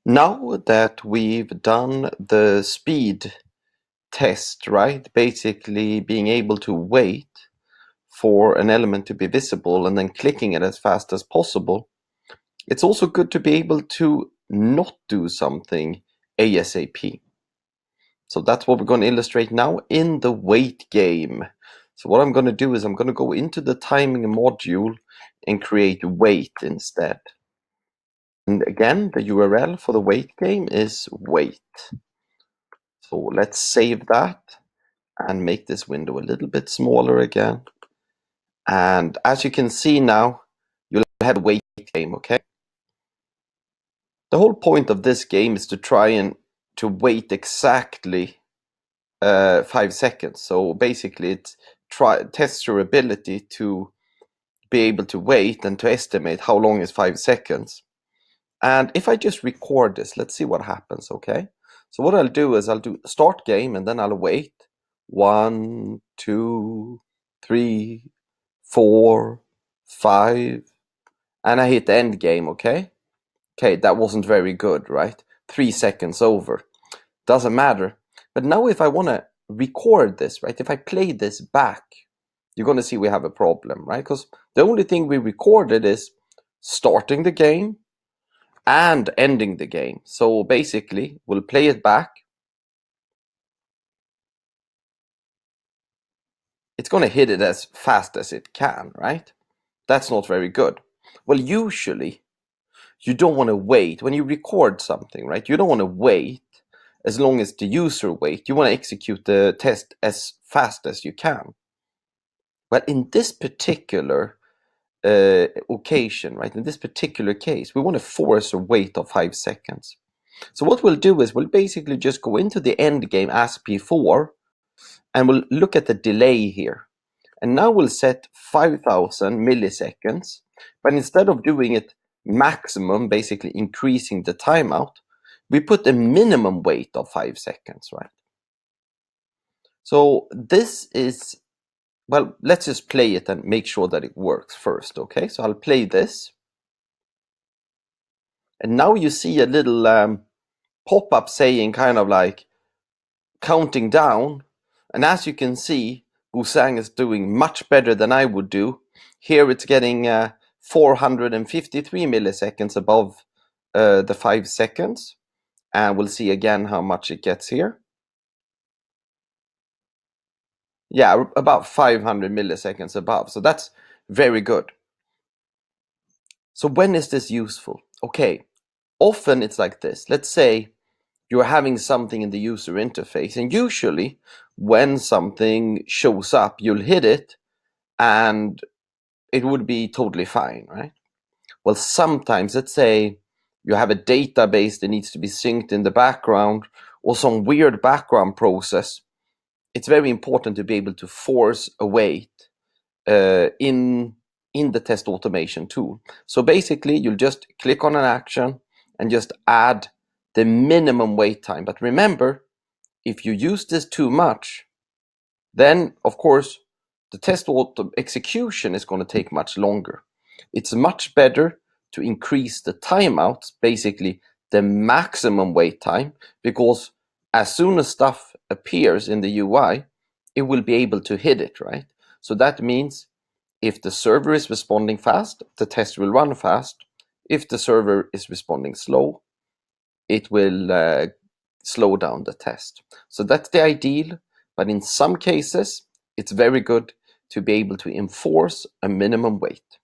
Now that we've done the speed test, right? Basically being able to wait for an element to be visible and then clicking it as fast as possible. It's also good to be able to not do something ASAP. So that's what we're going to illustrate now in the wait game. So what I'm going to do is I'm going to go into the timing module and create wait instead. And again, the URL for the wait game is wait. So let's save that and make this window a little bit smaller again. And as you can see now, you'll have a wait game, okay? The whole point of this game is to try and to wait exactly 5 seconds. So basically it tests your ability to be able to wait and to estimate how long is 5 seconds. And if I just record this, let's see what happens, okay? So what I'll do is I'll do start game and then I'll wait. 1, 2, 3, 4, 5, and I hit end game, okay? Okay, that wasn't very good, right? 3 seconds over. Doesn't matter. But now if I want to record this, right? If I play this back, you're going to see we have a problem, right? Because the only thing we recorded is starting the game and ending the game. So basically, we'll play it back. It's going to hit it as fast as it can, right? That's not very good. Well, usually you don't want to wait. When you record something, right? You don't want to wait as long as the user waits. You want to execute the test as fast as you can. But in this particular occasion, right? In this particular case, we want to force a wait of 5 seconds. So what we'll do is we'll basically just go into the end game as before, and we'll look at the delay here. And now we'll set 5,000 milliseconds, but instead of doing it maximum, basically increasing the timeout, we put a minimum wait of 5 seconds, right? So this is, well, let's just play it and make sure that it works first, okay? So I'll play this. And now you see a little pop-up saying kind of like counting down. And as you can see, Busang is doing much better than I would do. Here it's getting 453 milliseconds above the 5 seconds. And we'll see again how much it gets here. Yeah, about 500 milliseconds above. So that's very good. So when is this useful? Okay, often it's like this. Let's say you're having something in the user interface, and usually when something shows up, you'll hit it and it would be totally fine, right? Well, sometimes, let's say you have a database that needs to be synced in the background or some weird background process. It's very important to be able to force a wait in the test automation tool. So basically, you'll just click on an action and just add the minimum wait time. But remember, if you use this too much, then of course the test execution is going to take much longer. It's much better to increase the timeouts, basically the maximum wait time, because as soon as stuff appears in the UI, it will be able to hit it, right? So that means if the server is responding fast, the test will run fast. If the server is responding slow, it will slow down the test. So that's the ideal, but in some cases, it's very good to be able to enforce a minimum wait.